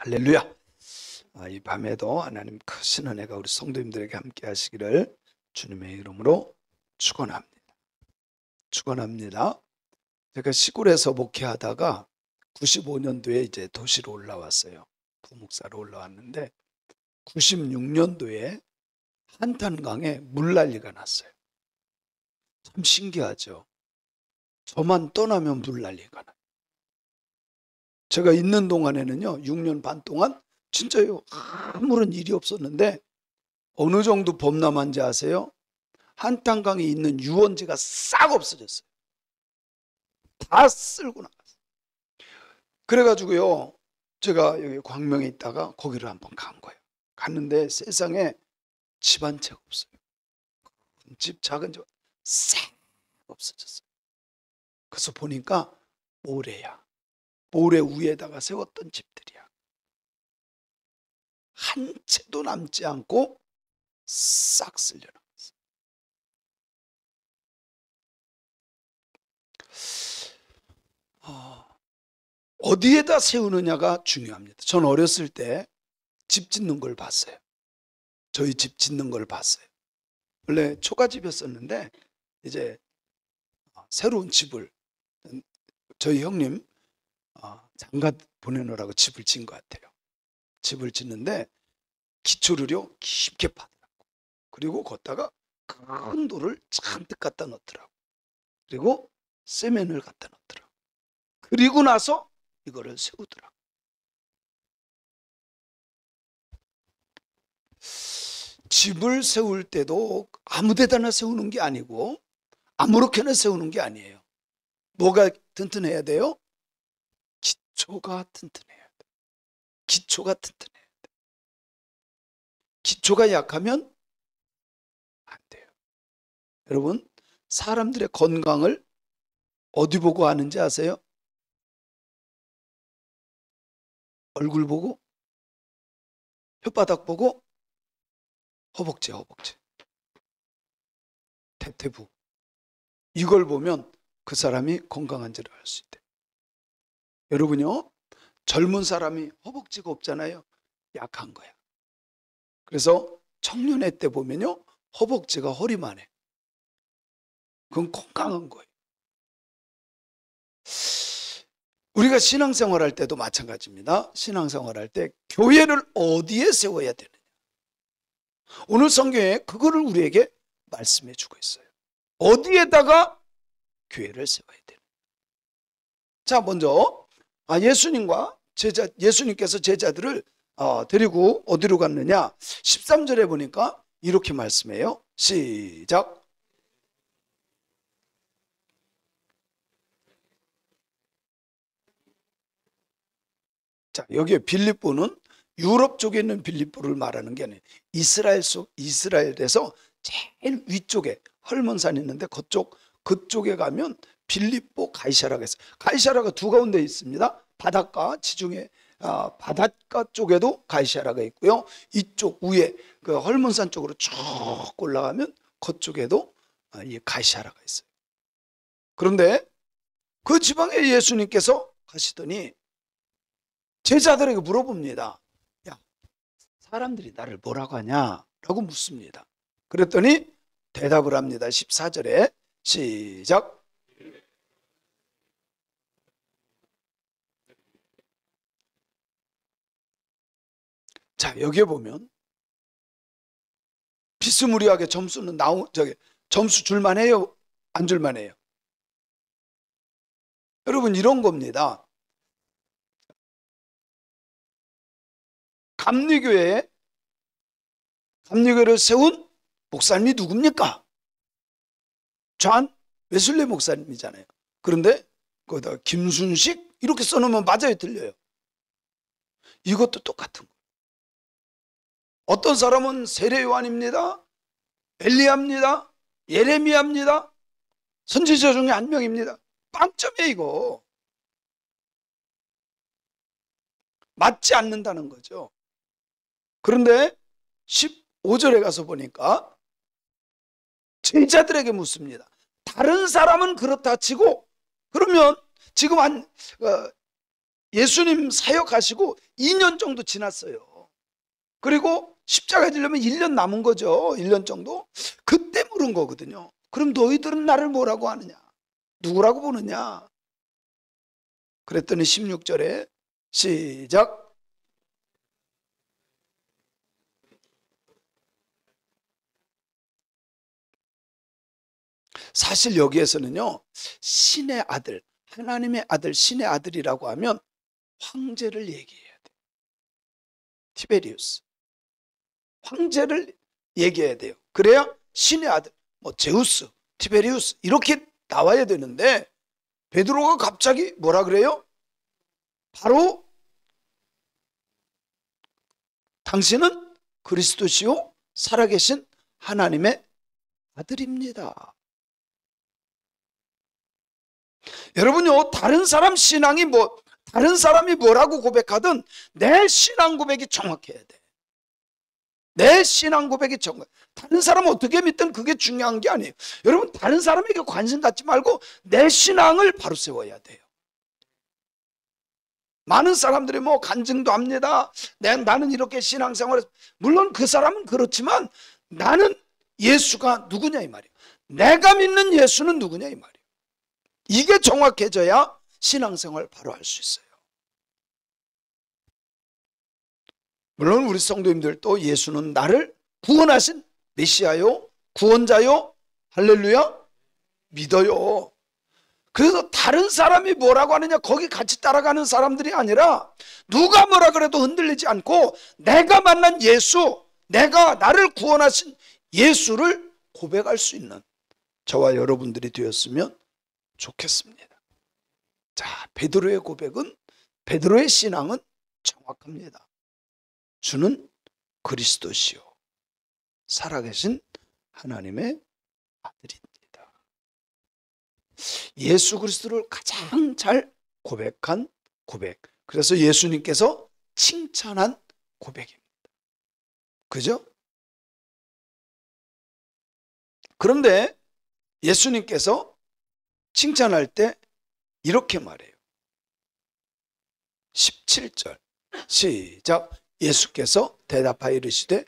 할렐루야. 이 밤에도 하나님 크신 은혜가 우리 성도님들에게 함께 하시기를 주님의 이름으로 축원합니다. 축원합니다. 제가 시골에서 목회하다가 95년도에 이제 도시로 올라왔어요. 부목사로 올라왔는데 96년도에 한탄강에 물난리가 났어요. 참 신기하죠. 저만 떠나면 물난리가 나요. 제가 있는 동안에는요, 6년 반 동안 진짜요, 아무런 일이 없었는데 어느 정도 범람한지 아세요? 한탄강에 있는 유원지가 싹 없어졌어요. 다 쓸고 나갔어요. 그래가지고요, 제가 여기 광명에 있다가 거기를 한번 간 거예요. 갔는데 세상에 집 한 채가 없어요. 집, 작은 집 싹 없어졌어요. 그래서 보니까 모래야. 모래 위에다가 세웠던 집들이야. 한 채도 남지 않고 싹 쓸려나갔어요. 어디에다 세우느냐가 중요합니다. 전 어렸을 때 집 짓는 걸 봤어요. 저희 집 짓는 걸 봤어요. 원래 초가집이었었는데 이제 새로운 집을 저희 형님 장가 보내놓으라고 집을 짓는 것 같아요. 집을 짓는데 기초를요 깊게 파더라고. 그리고 걷다가 큰 돌을 잔뜩 갖다 넣더라고. 그리고 세면을 갖다 넣더라고. 그리고 나서 이거를 세우더라고. 집을 세울 때도 아무 데다나 세우는 게 아니고 아무렇게나 세우는 게 아니에요. 뭐가 튼튼해야 돼요? 기초가 튼튼해야 돼. 기초가 튼튼해야 돼. 기초가 약하면 안 돼요. 여러분, 사람들의 건강을 어디 보고 아는지 아세요? 얼굴 보고, 혓바닥 보고, 허벅지, 태태부. 이걸 보면 그 사람이 건강한지를 알 수 있대요. 여러분요, 젊은 사람이 허벅지가 없잖아요. 약한 거야. 그래서 청년의 때 보면요, 허벅지가 허리만 해. 그건 건강한 거예요. 우리가 신앙생활 할 때도 마찬가지입니다. 신앙생활 할 때 교회를 어디에 세워야 되느냐. 오늘 성경에 그거를 우리에게 말씀해 주고 있어요. 어디에다가 교회를 세워야 되느냐. 자, 먼저 예수님께서 제자들을 데리고 어디로 갔느냐. 13절에 보니까 이렇게 말씀해요. 시작. 자, 여기에 빌립보는 유럽 쪽에 있는 빌립보를 말하는 게 아니에요. 이스라엘에서 제일 위쪽에 헐몬산이 있는데 그쪽에 가면 빌립보 가이사라가 있어요. 가이사라가 두 가운데 있습니다. 바닷가 지중해 바닷가 쪽에도 가이사라가 있고요. 이쪽 위에 그 헐몬산 쪽으로 쭉 올라가면 그쪽에도 이 가이사라가 있어요. 그런데 그 지방에 예수님께서 가시더니 제자들에게 물어봅니다. 야, 사람들이 나를 뭐라고 하냐? 라고 묻습니다. 그랬더니 대답을 합니다. 14절에 시작. 자, 여기에 보면 비스무리하게 점수는 점수 줄만 해요? 안 줄만 해요? 여러분, 이런 겁니다. 감리교회를 세운 목사님이 누굽니까? 존 웨슬리 목사님이잖아요. 그런데 거기다가 김순식 이렇게 써놓으면 맞아요, 틀려요? 이것도 똑같은 거예요. 어떤 사람은 세례 요한입니다. 엘리야입니다. 예레미야입니다. 선지자 중에 한 명입니다. 빵점이에요, 이거. 맞지 않는다는 거죠. 그런데 15절에 가서 보니까 제자들에게 묻습니다. 다른 사람은 그렇다 치고 그러면 지금 예수님 사역하시고 2년 정도 지났어요. 그리고 십자가에 지려면 1년 남은 거죠. 1년 정도. 그때 물은 거거든요. 그럼 너희들은 나를 뭐라고 하느냐? 누구라고 보느냐? 그랬더니 16절에 시작. 사실 여기에서는요, 신의 아들, 하나님의 아들, 신의 아들이라고 하면 황제를 얘기해야 돼요. 티베리우스. 황제를 얘기해야 돼요. 그래야 신의 아들, 뭐 제우스, 티베리우스 이렇게 나와야 되는데 베드로가 갑자기 뭐라 그래요? 바로 당신은 그리스도시요 살아계신 하나님의 아들입니다. 여러분요, 다른 사람 신앙이 다른 사람이 뭐라고 고백하든 내 신앙 고백이 정확해야 돼. 내 신앙 고백이 정확해. 다른 사람 어떻게 믿든 그게 중요한 게 아니에요. 여러분, 다른 사람에게 관심 갖지 말고 내 신앙을 바로 세워야 돼요. 많은 사람들이 뭐 간증도 합니다. 나는 이렇게 신앙생활을, 물론 그 사람은 그렇지만 나는 예수가 누구냐 이 말이에요. 내가 믿는 예수는 누구냐 이 말이에요. 이게 정확해져야 신앙생활 바로 할 수 있어요. 물론 우리 성도님들도 예수는 나를 구원하신 메시아요, 구원자요, 할렐루야, 믿어요. 그래서 다른 사람이 뭐라고 하느냐 거기 같이 따라가는 사람들이 아니라 누가 뭐라 그래도 흔들리지 않고 내가 만난 예수, 내가 나를 구원하신 예수를 고백할 수 있는 저와 여러분들이 되었으면 좋겠습니다. 자, 베드로의 고백은, 베드로의 신앙은 정확합니다. 주는 그리스도시요 살아계신 하나님의 아들입니다. 예수 그리스도를 가장 잘 고백한 고백. 그래서 예수님께서 칭찬한 고백입니다. 그죠? 그런데 예수님께서 칭찬할 때 이렇게 말해요. 17절 시작. 예수께서 대답하여 이르시되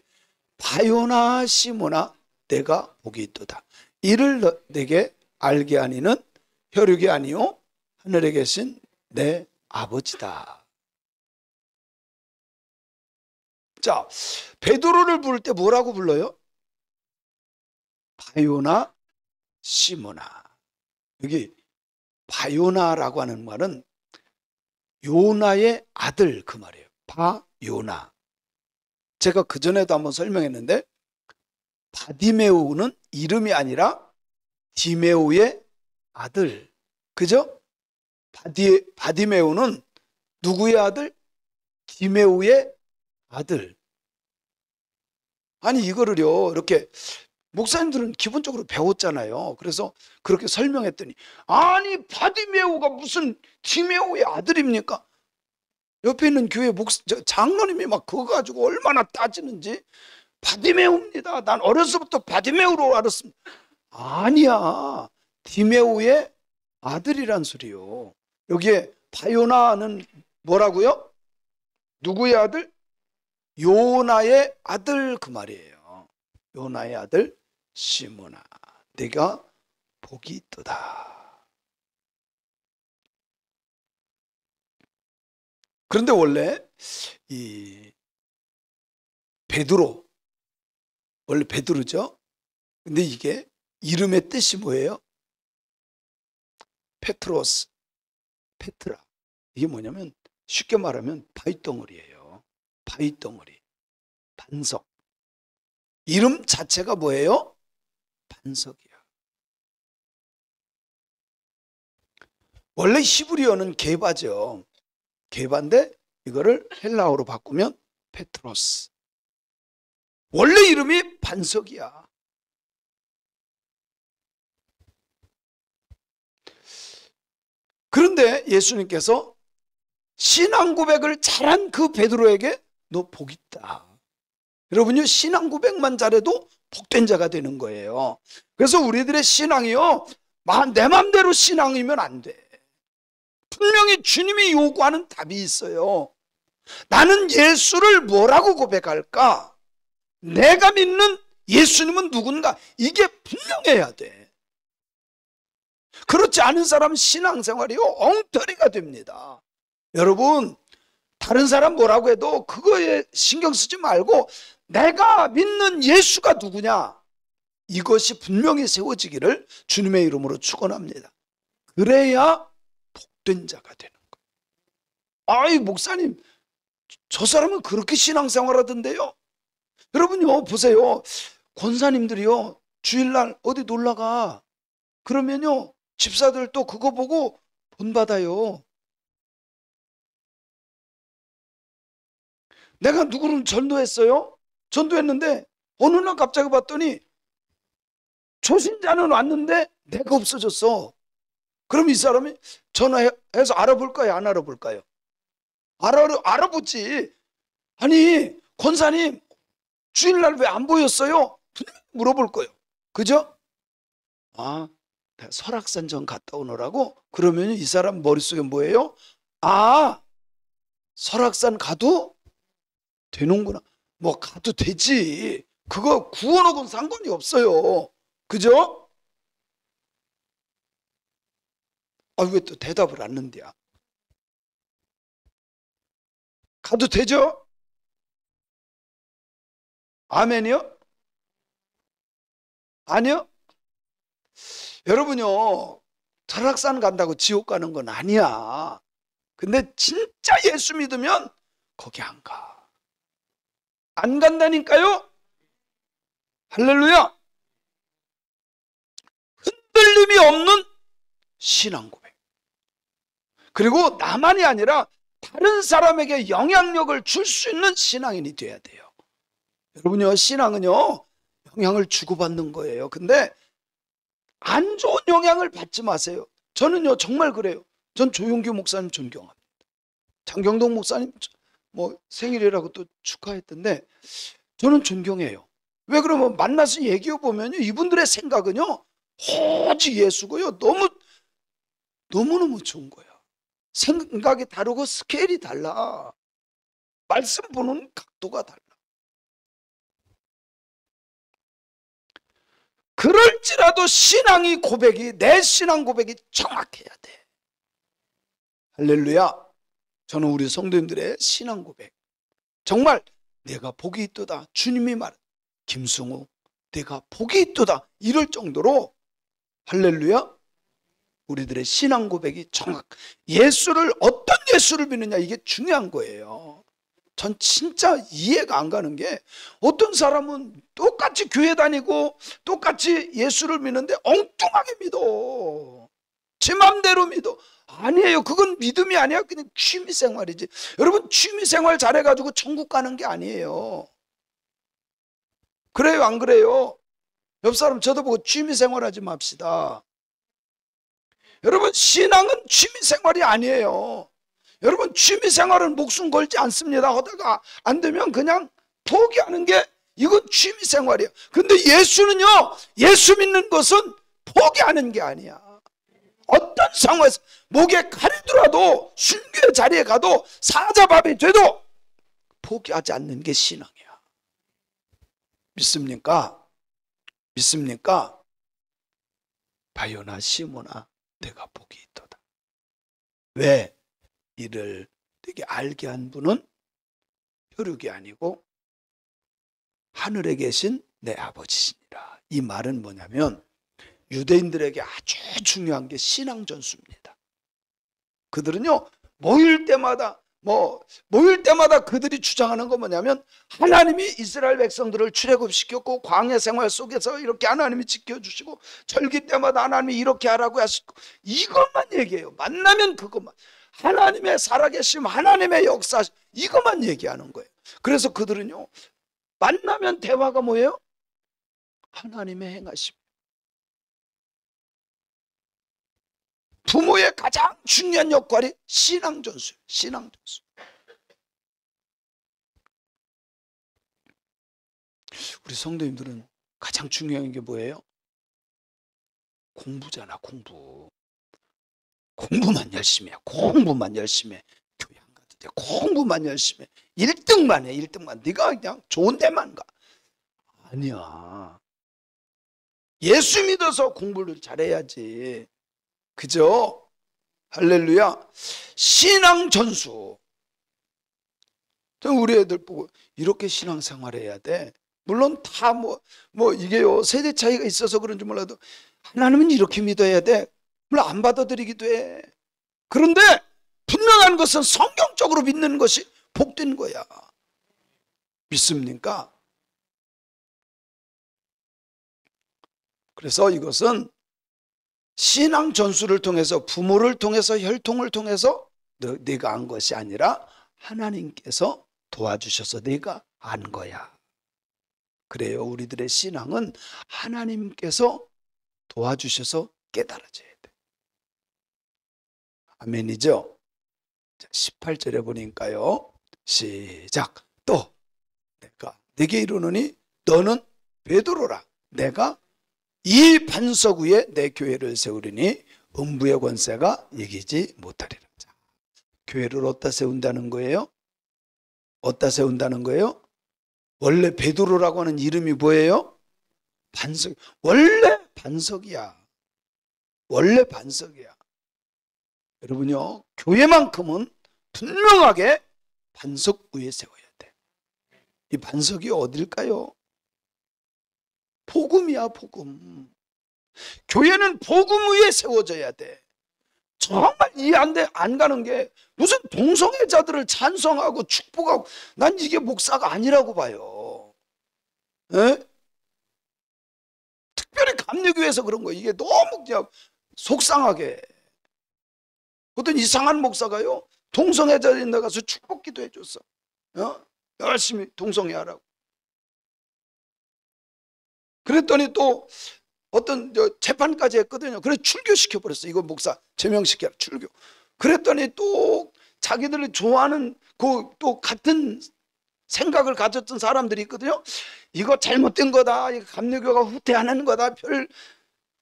바요나 시모나 내가 복이 있도다. 이를 내게 알게 하니는 혈육이 아니요 하늘에 계신 내 아버지다. 자, 베드로를 부를 때 뭐라고 불러요? 바요나 시모나. 여기 바요나라고 하는 말은 요나의 아들 그 말이에요. 바요나. 제가 그전에도 한번 설명했는데 바디메우는 이름이 아니라 디메우의 아들. 그죠? 바디메우는 누구의 아들? 디메우의 아들. 아니 이거를요 이렇게 목사님들은 기본적으로 배웠잖아요. 그래서 그렇게 설명했더니 아니 바디메우가 무슨 디메우의 아들입니까? 옆에 있는 교회 장로님이 막 그거 가지고 얼마나 따지는지. 바디메우입니다. 난 어려서부터 바디메우로 알았습니다. 아니야, 디메우의 아들이란 소리요. 여기에 바요나는 뭐라고요? 누구의 아들? 요나의 아들 그 말이에요. 요나의 아들 시몬아 네가 복이 있도다. 그런데 원래 이 베드로, 원래 베드로죠. 근데 이게 이름의 뜻이 뭐예요? 페트로스, 페트라. 이게 뭐냐면 쉽게 말하면 바위덩어리예요. 바위덩어리, 반석. 이름 자체가 뭐예요? 반석이야. 원래 히브리어는 게바죠. 게바인데 이거를 헬라어로 바꾸면 페트로스. 원래 이름이 반석이야. 그런데 예수님께서 신앙 고백을 잘한 그 베드로에게 너 복 있다. 여러분요, 신앙 고백만 잘해도 복된 자가 되는 거예요. 그래서 우리들의 신앙이요, 내 맘대로 신앙이면 안 돼. 분명히 주님이 요구하는 답이 있어요. 나는 예수를 뭐라고 고백할까? 내가 믿는 예수님은 누군가? 이게 분명해야 돼. 그렇지 않은 사람은 신앙생활이 엉터리가 됩니다. 여러분, 다른 사람 뭐라고 해도 그거에 신경 쓰지 말고 내가 믿는 예수가 누구냐? 이것이 분명히 세워지기를 주님의 이름으로 축원합니다. 그래야 복된 자가 되는 거예요. 아이, 목사님, 저 사람은 그렇게 신앙생활 하던데요? 여러분요, 보세요. 권사님들이요, 주일날 어디 놀러가. 그러면요, 집사들 또 그거 보고 본받아요. 내가 누구를 전도했어요? 전도했는데 어느 날 갑자기 봤더니 초신자는 왔는데 내가 없어졌어. 그럼 이 사람이 전화해서 알아볼까요? 안 알아볼까요? 알아보지. 아니, 권사님, 주일날 왜 안 보였어요? 물어볼 거예요. 그죠? 아, 내가 설악산 전 갔다 오느라고? 그러면 이 사람 머릿속에 뭐예요? 아, 설악산 가도 되는구나. 뭐 가도 되지. 그거 구원하고는 상관이 없어요. 그죠? 아, 왜 또 대답을 안 는데야? 가도 되죠? 아멘이요? 아니요? 여러분요, 설악산 간다고 지옥 가는 건 아니야. 근데 진짜 예수 믿으면 거기 안 가. 안 간다니까요? 할렐루야! 흔들림이 없는 신앙 고백. 그리고 나만이 아니라 다른 사람에게 영향력을 줄 수 있는 신앙인이 돼야 돼요. 여러분요, 신앙은요, 영향을 주고받는 거예요. 근데 안 좋은 영향을 받지 마세요. 저는요, 정말 그래요. 전 조용규 목사님 존경합니다. 장경동 목사님 뭐 생일이라고 또 축하했던데 저는 존경해요. 왜 그러면 만나서 얘기해 보면요, 이분들의 생각은요 오직 예수고요. 너무너무 좋은 거예요. 생각이 다르고 스케일이 달라. 말씀 보는 각도가 달라. 그럴지라도 내 신앙 고백이 정확해야 돼. 할렐루야. 저는 우리 성도님들의 신앙 고백, 정말 내가 복이 있도다. 주님이 말, 김승우 내가 복이 있도다. 이럴 정도로, 할렐루야, 우리들의 신앙 고백이 어떤 예수를 믿느냐, 이게 중요한 거예요. 전 진짜 이해가 안 가는 게, 어떤 사람은 똑같이 교회 다니고 똑같이 예수를 믿는데 엉뚱하게 믿어. 제 맘대로 믿어. 아니에요. 그건 믿음이 아니야. 그냥 취미생활이지. 여러분, 취미생활 잘해가지고 천국 가는 게 아니에요. 그래요, 안 그래요? 옆 사람 쳐다보고 취미생활하지 맙시다. 여러분, 신앙은 취미생활이 아니에요. 여러분, 취미생활은 목숨 걸지 않습니다. 하다가 안 되면 그냥 포기하는 게, 이건 취미생활이에요. 근데 예수는요, 예수 믿는 것은 포기하는 게 아니야. 어떤 상황에서 목에 칼이 들어도, 순교의 자리에 가도, 사자밥이 돼도 포기하지 않는 게 신앙이야. 믿습니까? 믿습니까? 바요나 시모나 내가 복이 있도다. 왜? 이를 되게 알게 한 분은 혈육이 아니고 하늘에 계신 내 아버지시니라. 이 말은 뭐냐면, 유대인들에게 아주 중요한 게 신앙 전수입니다. 그들은요, 모일 때마다 그들이 주장하는 건 뭐냐면, 하나님이 이스라엘 백성들을 출애굽시켰고 광야 생활 속에서 이렇게 하나님이 지켜주시고, 절기 때마다 하나님이 이렇게 하라고 하시고, 이것만 얘기해요. 만나면 그것만, 하나님의 살아계심, 하나님의 역사, 이것만 얘기하는 거예요. 그래서 그들은요, 만나면 대화가 뭐예요? 하나님의 행하심. 부모의 가장 중요한 역할이 신앙전수예요. 신앙전수. 우리 성도님들은 가장 중요한 게 뭐예요? 공부잖아, 공부. 공부만 열심히 해. 공부만 열심히 해. 교회 안 가도 돼. 공부만 열심히 해. 1등만 해. 1등만. 네가 그냥 좋은 데만 가. 아니야. 예수 믿어서 공부를 잘해야지. 그죠? 할렐루야. 신앙 전수. 우리 애들 보고 이렇게 신앙생활 해야 돼. 물론 다 이게요, 세대 차이가 있어서 그런지 몰라도 하나님은 이렇게 믿어야 돼. 물론 안 받아들이기도 해. 그런데 분명한 것은 성경적으로 믿는 것이 복된 거야. 믿습니까? 그래서 이것은 신앙 전수를 통해서, 부모를 통해서, 혈통을 통해서 내가 안 것이 아니라 하나님께서 도와주셔서 내가 안 거야. 그래요. 우리들의 신앙은 하나님께서 도와주셔서 깨달아져야 돼. 아멘이죠? 18절에 보니까요. 시작. 또 내가 네게 이르노니 너는 베드로라. 내가 이 반석 위에 내 교회를 세우리니 음부의 권세가 이기지 못하리라. 자, 교회를 어디다 세운다는 거예요? 어디다 세운다는 거예요? 원래 베드로라고 하는 이름이 뭐예요? 반석. 원래 반석이야. 원래 반석이야. 여러분요, 교회만큼은 분명하게 반석 위에 세워야 돼. 이 반석이 어딜까요? 복음이야, 복음. 교회는 복음 위에 세워져야 돼. 정말 이해 안 가는 게 무슨 동성애자들을 찬성하고 축복하고, 난 이게 목사가 아니라고 봐요. 에? 특별히 감리교회에서 그런 거예요. 이게 너무 그냥 속상하게. 어떤 이상한 목사가요, 동성애자들이 나가서 축복 기도해 줬어. 열심히 동성애하라고. 그랬더니 또 어떤 재판까지 했거든요. 그래서 출교시켜 버렸어. 이거 목사 제명시켜라, 출교. 그랬더니 또 자기들이 좋아하는 또 같은 생각을 가졌던 사람들이 있거든요. 이거 잘못된 거다. 이거 감리교가 후퇴하는 거다.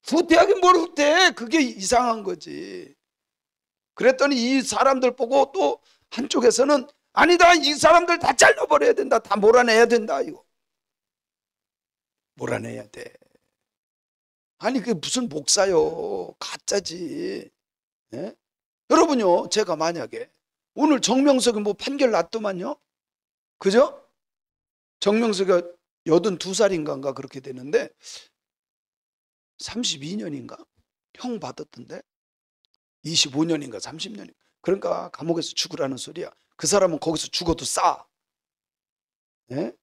후퇴하긴 뭘 후퇴해. 그게 이상한 거지. 그랬더니 이 사람들 보고 또 한쪽에서는 아니다, 이 사람들 다 잘라버려야 된다, 다 몰아내야 된다. 이거 몰아내야 돼. 아니 그게 무슨 목사요, 가짜지. 예? 여러분요, 제가 만약에 오늘 정명석이 판결 났더만요, 그죠? 정명석이 82살인가 그렇게 되는데 32년인가 형 받았던데, 25년인가 30년인가. 그러니까 감옥에서 죽으라는 소리야. 그 사람은 거기서 죽어도 싸. 예?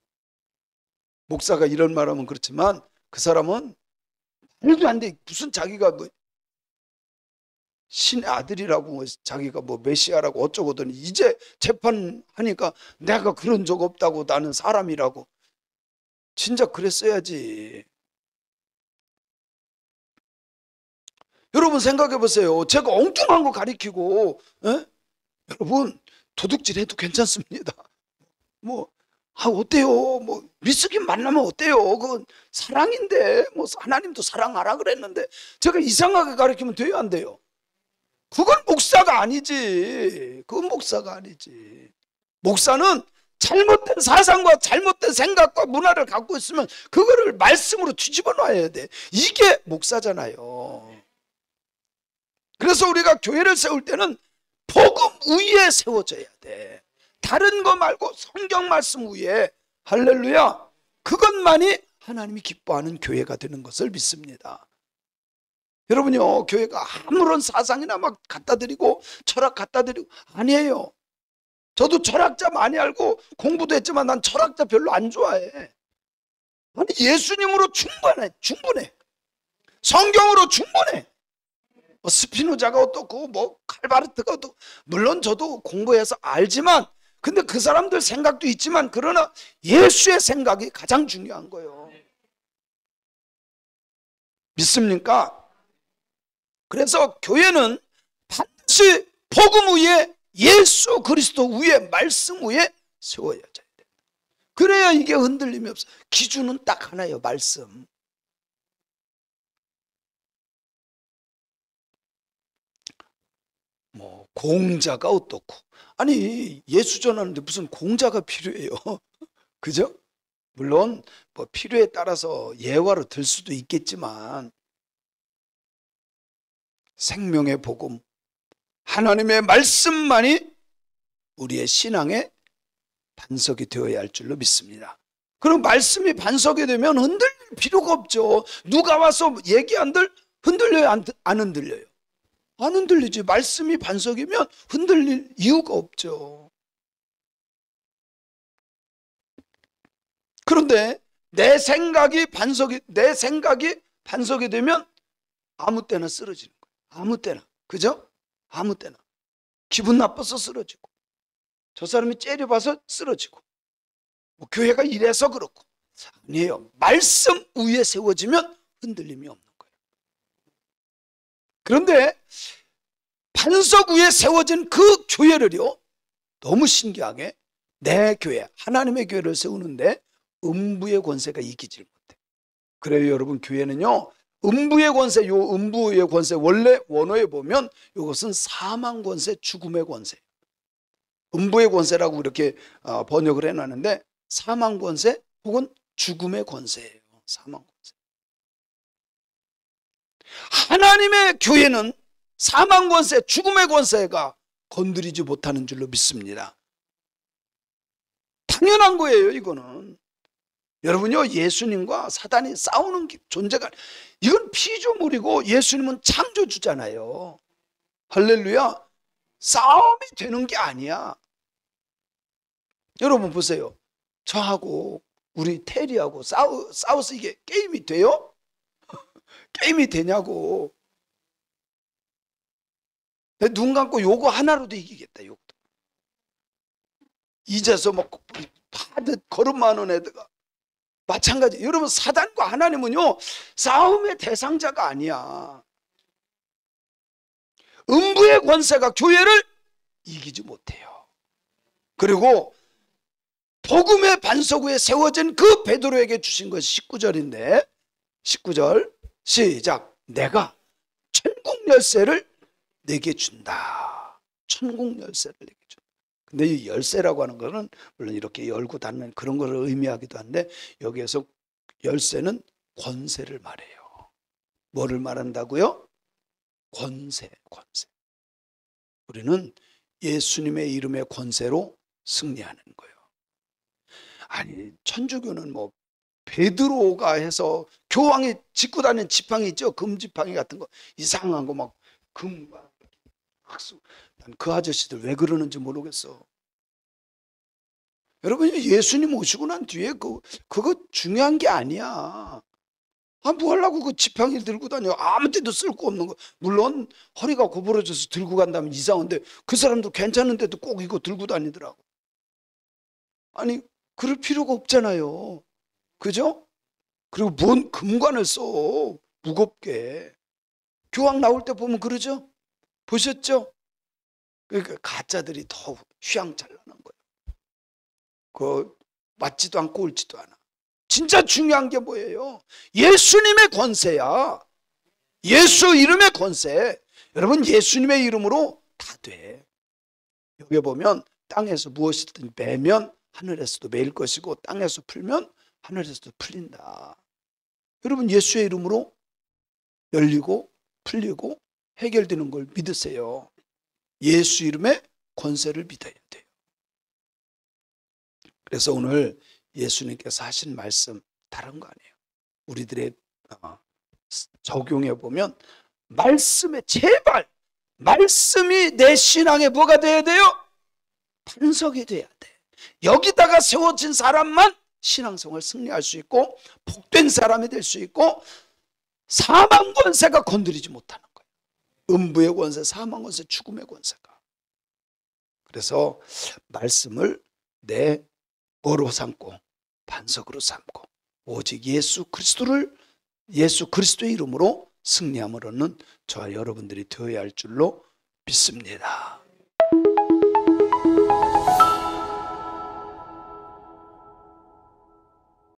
목사가 이런 말하면 그렇지만 그 사람은 말도 안 돼. 무슨 자기가 신의 아들이라고, 자기가 메시아라고 어쩌고더니 이제 재판하니까 내가 그런 적 없다고, 나는 사람이라고. 진짜 그랬어야지. 여러분 생각해 보세요. 제가 엉뚱한 거 가리키고, 여러분 도둑질 해도 괜찮습니다. 어때요? 미스김 만나면 어때요? 그건 사랑인데, 하나님도 사랑하라 그랬는데 제가 이상하게 가르치면 돼요, 안 돼요? 그건 목사가 아니지. 그건 목사가 아니지. 목사는 잘못된 사상과 잘못된 생각과 문화를 갖고 있으면 그거를 말씀으로 뒤집어 놔야 돼. 이게 목사잖아요. 그래서 우리가 교회를 세울 때는 복음 위에 세워져야 돼. 다른 거 말고 성경 말씀 위에. 할렐루야. 그것만이 하나님이 기뻐하는 교회가 되는 것을 믿습니다. 여러분요, 교회가 아무런 사상이나 막 갖다 드리고 철학 갖다 드리고 아니에요. 저도 철학자 많이 알고 공부도 했지만 난 철학자 별로 안 좋아해. 아니 예수님으로 충분해. 성경으로 충분해. 스피노자가 어떻고 칼바르트가 어떻고, 물론 저도 공부해서 알지만, 근데 그 사람들 생각도 있지만, 그러나 예수의 생각이 가장 중요한 거예요. 믿습니까? 그래서 교회는 반드시 복음 위에, 예수 그리스도 위에, 말씀 위에 세워야 돼. 그래야 이게 흔들림이 없어. 기준은 딱 하나예요, 말씀. 공자가 어떻고. 아니, 예수 전하는데 무슨 공자가 필요해요? 그죠? 물론 뭐 필요에 따라서 예화로 들 수도 있겠지만 생명의 복음, 하나님의 말씀만이 우리의 신앙의 반석이 되어야 할 줄로 믿습니다. 그럼 말씀이 반석이 되면 흔들릴 필요가 없죠. 누가 와서 얘기한들 흔들려요? 안 흔들려요? 안 흔들리지. 말씀이 반석이면 흔들릴 이유가 없죠. 그런데 내 생각이 반석이 되면 아무 때나 쓰러지는 거예요. 아무 때나. 그죠? 아무 때나. 기분 나빠서 쓰러지고, 저 사람이 째려봐서 쓰러지고, 뭐 교회가 이래서 그렇고. 아니에요. 말씀 위에 세워지면 흔들림이 없는 거예요. 그런데 반석 위에 세워진 그 교회를요, 너무 신기하게 내 교회, 하나님의 교회를 세우는데 음부의 권세가 이기질 못해. 그래요, 여러분. 교회는요, 음부의 권세, 요 음부의 권세, 원래 원어에 보면 이것은 사망 권세, 죽음의 권세. 음부의 권세라고 이렇게 번역을 해놨는데, 사망 권세 혹은 죽음의 권세예요. 사망 권세. 하나님의 교회는 사망 권세, 죽음의 권세가 건드리지 못하는 줄로 믿습니다. 당연한 거예요, 이거는. 여러분요, 예수님과 사단이 싸우는 존재가, 이건 피조물이고 예수님은 창조주잖아요. 할렐루야. 싸움이 되는 게 아니야. 여러분 보세요. 저하고 우리 테리하고 싸워서 이게 게임이 돼요? 게임이 되냐고. 내 눈 감고 요거 하나로도 이기겠다. 요것도. 이제서 막 파듯 걸음만 애들가 마찬가지. 여러분, 사단과 하나님은요, 싸움의 대상자가 아니야. 음부의 권세가 교회를 이기지 못해요. 그리고 복음의 반석 위에 세워진 그 베드로에게 주신 것이 19절인데, 19절 시작. 내가 천국 열쇠를 내게 준다. 천국 열쇠를 내게 준다. 근데 이 열쇠라고 하는 거는 물론 이렇게 열고 닫는 그런 거를 의미하기도 한데, 여기에서 열쇠는 권세를 말해요. 뭐를 말한다고요? 권세. 우리는 예수님의 이름의 권세로 승리하는 거예요. 아니, 천주교는 뭐 베드로가 해서 교황이 짚고 다니는 지팡이 있죠? 금지팡이 같은 거, 이상한 거 막 금과 흑수. 난 그 아저씨들 왜 그러는지 모르겠어. 여러분, 예수님 오시고 난 뒤에 그거 중요한 게 아니야. 뭐 하려고 그 지팡이를 들고 다녀? 아무 때도 쓸 거 없는 거. 물론 허리가 구부러져서 들고 간다면 이상한데, 그 사람도 괜찮은데도 꼭 이거 들고 다니더라고. 아니, 그럴 필요가 없잖아요. 그죠? 그리고 뭔 금관을 써, 무겁게. 교황 나올 때 보면 그러죠? 보셨죠? 그러니까 가짜들이 더 휘황찬란한 거예요. 그 맞지도 않고 옳지도 않아. 진짜 중요한 게 뭐예요? 예수님의 권세야. 예수 이름의 권세. 여러분, 예수님의 이름으로 다 돼. 여기 보면 땅에서 무엇이든 매면 하늘에서도 매일 것이고, 땅에서 풀면 하늘에서도 풀린다. 여러분, 예수의 이름으로 열리고 풀리고 해결되는 걸 믿으세요. 예수 이름의 권세를 믿어야 돼요. 그래서 오늘 예수님께서 하신 말씀 다른 거 아니에요. 우리들의 적용해 보면, 말씀에, 제발 말씀이 내 신앙에 뭐가 돼야 돼요? 반석이 돼야 돼. 여기다가 세워진 사람만 신앙생활 승리할 수 있고, 복된 사람이 될 수 있고, 사망 권세가 건드리지 못하는 거예요. 음부의 권세, 사망 권세, 죽음의 권세가. 그래서 말씀을 내 뭐로 삼고, 반석으로 삼고, 오직 예수 그리스도의 이름으로 승리함을 얻는 저와 여러분들이 되어야 할 줄로 믿습니다.